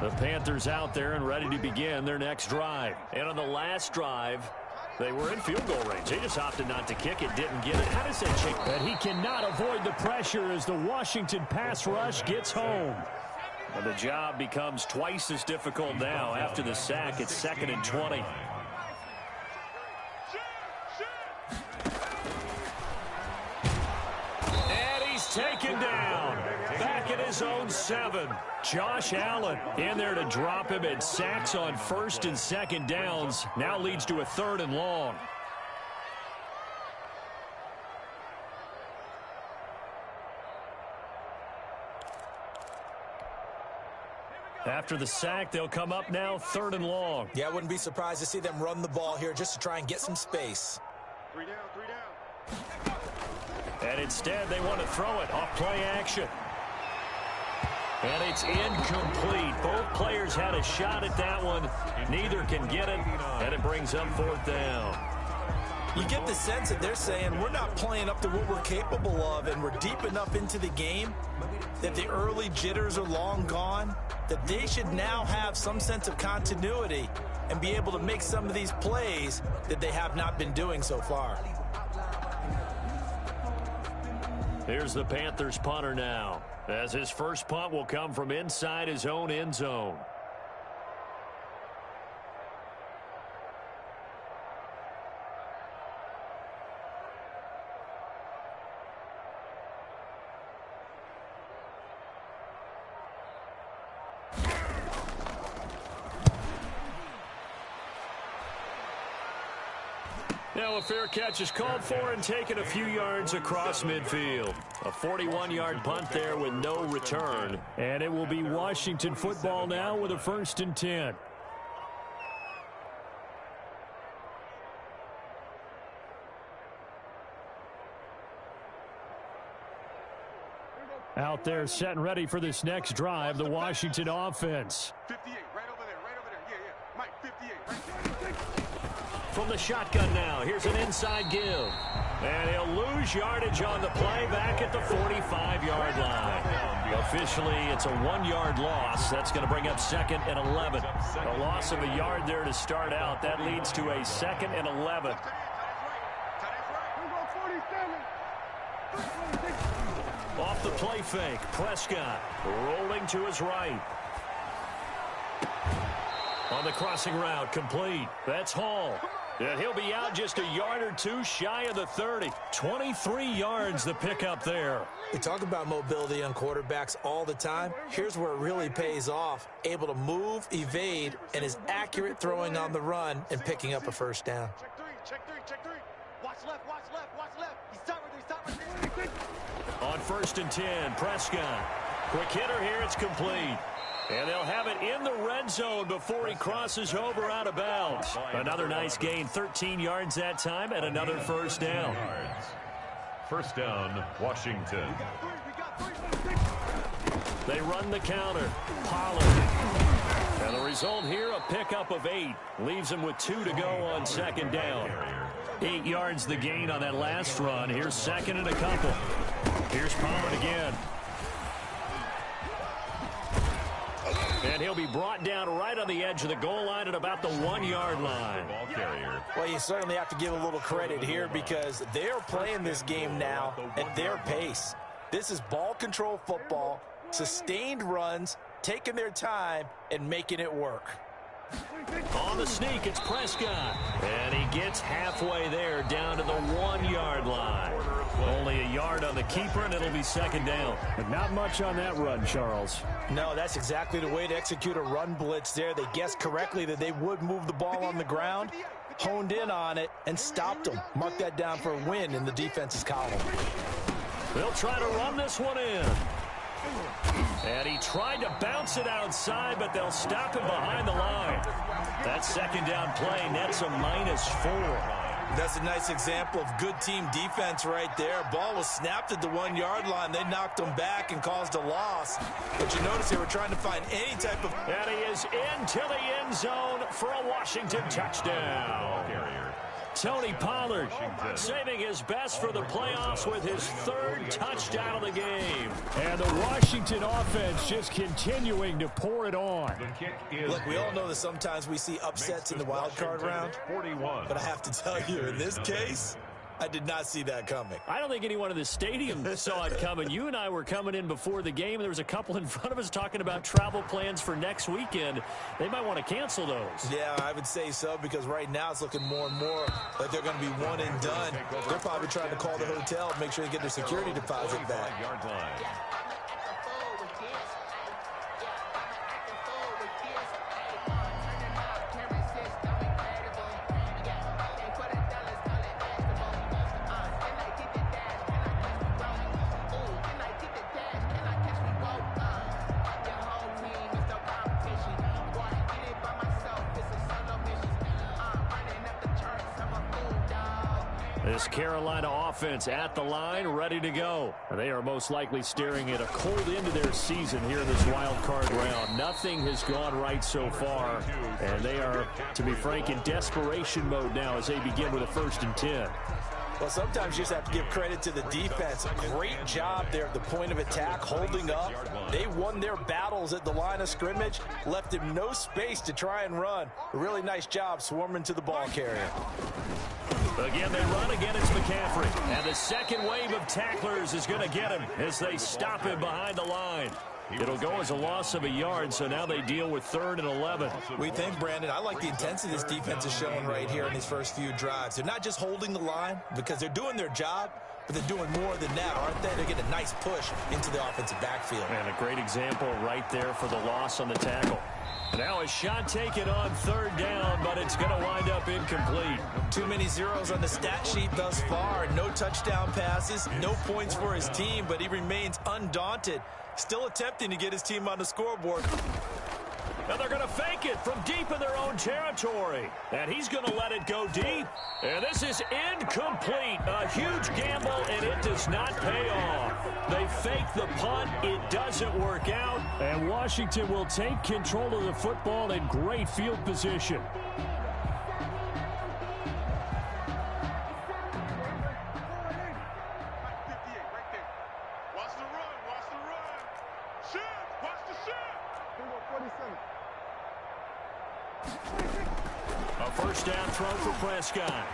The Panthers out there and ready to begin their next drive. And on the last drive, they were in field goal range. They just opted not to kick it, didn't get it. How does that change? And he cannot avoid the pressure as the Washington pass rush gets home. And the job becomes twice as difficult now after the sack. It's 2nd and 20. And he's taken down. Back at his own 7. Josh Allen in there to drop him, and sacks on 1st and 2nd downs. Now leads to a 3rd and long. After the sack, they'll come up now 3rd and long. Yeah, I wouldn't be surprised to see them run the ball here just to try and get some space. 3 down, 3 down. And instead, they want to throw it off play action. And it's incomplete. Both players had a shot at that one. Neither can get it, and it brings up 4th down. You get the sense that they're saying we're not playing up to what we're capable of, and we're deep enough into the game that the early jitters are long gone, that they should now have some sense of continuity and be able to make some of these plays that they have not been doing so far. Here's the Panthers punter now, as his first punt will come from inside his own end zone. Now a fair catch is called for and taken a few yards across midfield. A 41-yard punt there with no return. And it will be Washington football now with a 1st and 10. Out there set and ready for this next drive, the Washington offense. 58, right over there, right over there. Yeah, yeah. Mike, 58, right there. From the shotgun now, here's an inside give. And he'll lose yardage on the play back at the 45-yard line. Officially, it's a 1-yard loss. That's going to bring up 2nd and 11. A loss of a yard there to start out. That leads to a 2nd and 11. Off the play fake, Prescott rolling to his right. On the crossing route, complete. That's Hall. And he'll be out just a yard or two shy of the 30. 23 yards the pickup there. We talk about mobility on quarterbacks all the time. Here's where it really pays off. Able to move, evade, and is accurate throwing on the run and picking up a 1st down. Check 3, check 3, check 3. Watch left, watch left, watch left. He's top right there, On 1st and 10, Prescott. Quick hitter here, it's complete. And they'll have it in the red zone before he crosses over out of bounds. Another nice gain, 13 yards that time, and another 1st down. 1st down, Washington. They run the counter. Pollard. And the result here, a pickup of 8. Leaves him with 2 to go on 2nd down. 8 yards the gain on that last run. Here's 2nd and a couple. Here's Pollard again. And he'll be brought down right on the edge of the goal line at about the 1-yard line. Well, you certainly have to give a little credit here because they're playing this game now at their pace. This is ball control football, sustained runs, taking their time, and making it work. On the sneak, it's Prescott. And he gets halfway there down to the 1-yard line. Only a yard on the keeper, and it'll be 2nd down. But not much on that run, Charles. No, that's exactly the way to execute a run blitz there. They guessed correctly that they would move the ball on the ground, honed in on it, and stopped them. Mark that down for a win in the defense's column. They'll try to run this one in. And he tried to bounce it outside, but they'll stop him behind the line. That 2nd down play nets a -4. That's a nice example of good team defense right there. Ball was snapped at the 1-yard line. They knocked them back and caused a loss. But you notice they were trying to find any type of... And he is into the end zone for a Washington touchdown. Tony Pollard saving his best for the playoffs with his third touchdown of the game. And the Washington offense just continuing to pour it on. Look, we all know that sometimes we see upsets in the wild card round. But I have to tell you, in this case, I did not see that coming. I don't think anyone in the stadium saw it coming. You and I were coming in before the game. There was a couple in front of us talking about travel plans for next weekend. They might want to cancel those. Yeah, I would say so, because right now it's looking more and more like they're going to be one and done. They're probably trying to call the hotel, make sure they get their security deposit back. This Carolina offense at the line, ready to go. They are most likely staring at a cold end to their season here in this wild card round. Nothing has gone right so far, and they are, to be frank, in desperation mode now as they begin with a 1st and 10. Well, sometimes you just have to give credit to the defense. Great job there at the point of attack, holding up. They won their battles at the line of scrimmage, left him no space to try and run. A really nice job swarming to the ball carrier. Again, they run. Again, it's McCaffrey. And the second wave of tacklers is going to get him as they stop him behind the line. It'll go as a loss of a yard, so now they deal with 3rd and 11. We think, Brandon, I like the intensity this defense is showing right here in these first few drives. They're not just holding the line because they're doing their job, but they're doing more than that, aren't they? They're getting a nice push into the offensive backfield. And a great example right there for the loss on the tackle. Now a shot taken on 3rd down, but it's going to wind up incomplete. Too many zeros on the stat sheet thus far. No touchdown passes, no points for his team, but he remains undaunted. Still attempting to get his team on the scoreboard. And they're going to fake it from deep in their own territory. And he's going to let it go deep. And this is incomplete. A huge gamble, and it does not pay off. They fake the punt. It doesn't work out. And Washington will take control of the football in great field position. A 1st down throw for Prescott.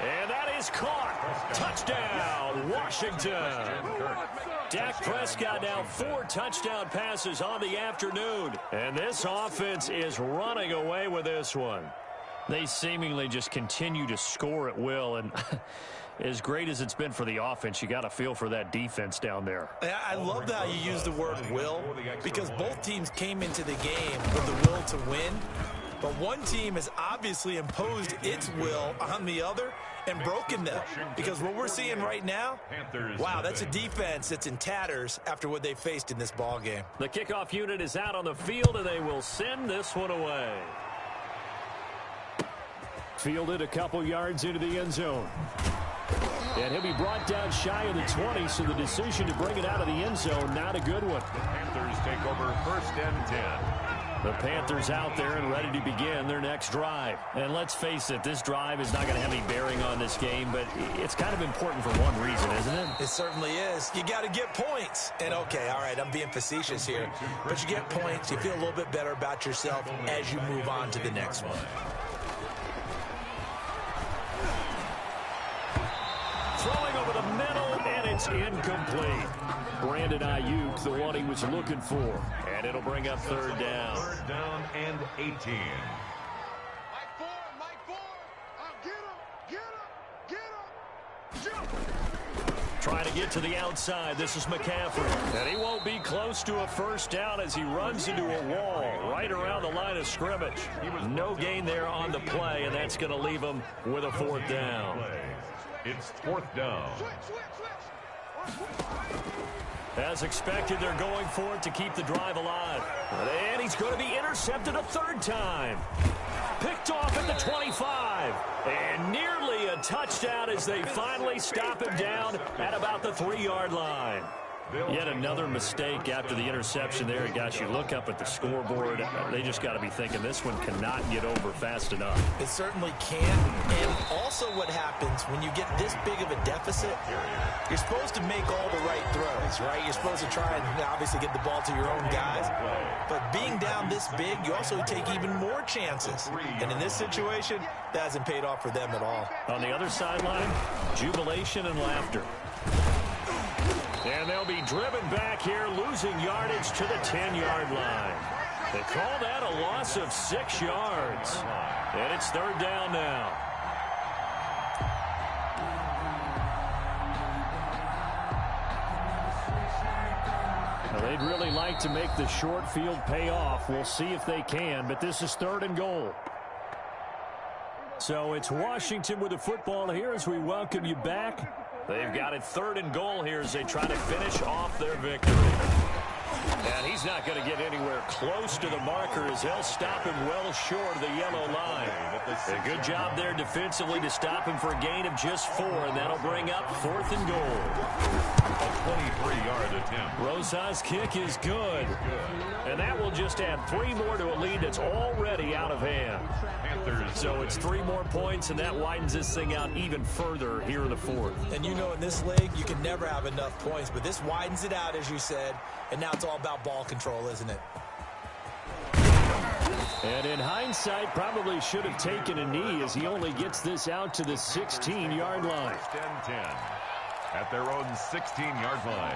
And that is caught. Touchdown, Washington. Dak Prescott now 4 touchdown passes on the afternoon. And this offense is running away with this one. They seemingly just continue to score at will. And as great as it's been for the offense, you got to feel for that defense down there. I love how you use the word will, because both teams came into the game with the will to win. But one team has obviously imposed its will on the other and broken them. Because what we're seeing right now, wow, that's a defense that's in tatters after what they faced in this ball game. The kickoff unit is out on the field, and they will send this one away. Fielded a couple yards into the end zone. And he'll be brought down shy of the 20, so the decision to bring it out of the end zone, not a good one. The Panthers take over 1st and 10. The Panthers out there and ready to begin their next drive. And let's face it, this drive is not going to have any bearing on this game, but it's kind of important for one reason, isn't it? It certainly is. You got to get points. And okay, all right, I'm being facetious here, but you get points, you feel a little bit better about yourself as you move on to the next one. Throwing over the middle, and it's incomplete. Brandon Ayuk, the one he was looking for. And it'll bring up 3rd down. 3rd down and 18. Mike Ford. Get him. Jump. Trying to get to the outside. This is McCaffrey. And he won't be close to a 1st down as he runs into a wall right around the line of scrimmage. No gain there on the play, and that's going to leave him with a 4th down. It's 4th down. As expected, they're going for it to keep the drive alive. And he's going to be intercepted a 3rd time. Picked off at the 25. And nearly a touchdown as they finally stop him down at about the 3-yard line. Yet another mistake after the interception there. Gosh, you look up at the scoreboard. They just got to be thinking this one cannot get over fast enough. It certainly can't. And also what happens when you get this big of a deficit, you're supposed to make all the right throws, right? You're supposed to try and obviously get the ball to your own guys. But being down this big, you also take even more chances. And in this situation, that hasn't paid off for them at all. On the other sideline, jubilation and laughter. And they'll be driven back here, losing yardage to the 10-yard line. They call that a loss of 6 yards. And it's third down now. Well, they'd really like to make the short field pay off. We'll see if they can, but this is third and goal. So it's Washington with the football here as we welcome you back. They've got it third and goal here as they try to finish off their victory. And he's not going to get anywhere close to the marker as they'll stop him well short of the yellow line. A good job there defensively to stop him for a gain of just 4, and that'll bring up fourth and goal. A 23-yard attempt. Rosa's kick is good. And that will just add 3 more to a lead that's already out of hand. So it's 3 more points, and that widens this thing out even further here in the fourth. And you know in this league, you can never have enough points, but this widens it out, as you said, and now it's all about ball control, isn't it? And in hindsight, probably should have taken a knee as he only gets this out to the 16-yard line. First and 10 at their own 16-yard line.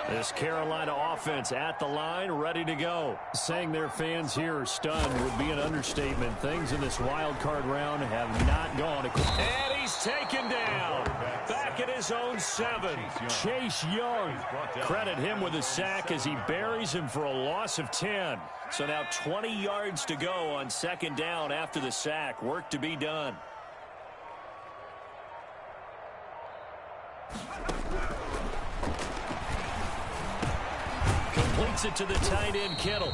This Carolina offense at the line, ready to go. Saying their fans here are stunned would be an understatement. Things in this wild card round have not gone. And he's taken down. Back at his own 7. Chase Young. Credit him with a sack as he buries him for a loss of 10. So now 20 yards to go on second down after the sack. Work to be done. Completes it to the tight end, Kittle.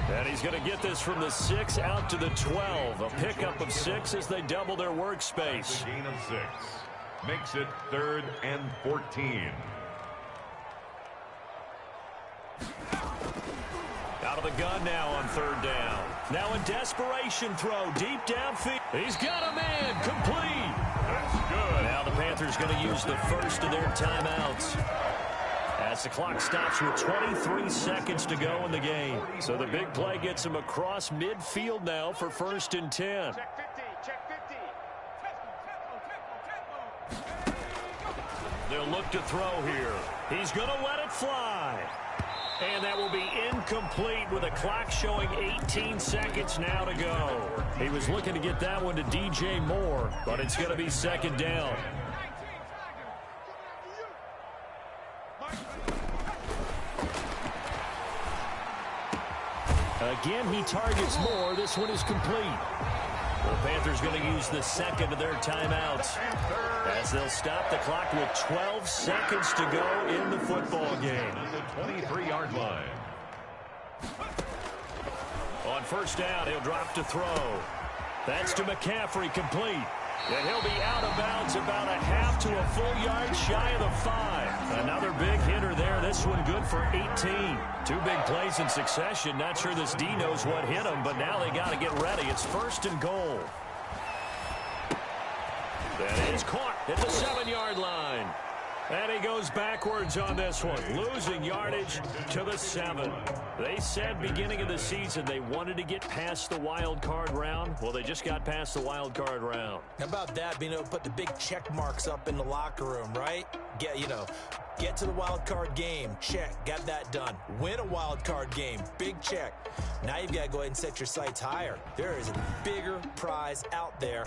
And he's going to get this from the 6 out to the 12. A pickup of 6 as they double their workspace. A gain of 6. Makes it third and 14. Out of the gun now on third down. Now a desperation throw deep downfield. He's got a man complete. That's good. Now the Panthers going to use the first of their timeouts as the clock stops with 23 seconds to go in the game. So the big play gets him across midfield now for first and 10. Check 50, check 50. They'll look to throw here. He's going to let it fly. And that will be incomplete with a clock showing 18 seconds now to go. He was looking to get that one to DJ Moore, but it's going to be second down. Again, he targets Moore. This one is complete. The Panthers going to use the second of their timeouts as they'll stop the clock with 12 seconds to go in the football game. The 23-yard line. On first down, he'll drop to throw. That's to McCaffrey, complete. And he'll be out of bounds about a half to a full yard shy of the 5. Another big hitter there. This one good for 18. 2 big plays in succession. Not sure this D knows what hit him, but now they got to get ready. It's first and goal. That is caught at the 7-yard line. And he goes backwards on this one, losing yardage to the 7. They said beginning of the season they wanted to get past the wild card round. Well, they just got past the wild card round. How about that, being able to put the big check marks up in the locker room, right? Get to the wild card game. Check. Got that done. Win a wild card game. Big check. Now you've got to go ahead and set your sights higher. There is a bigger prize out there.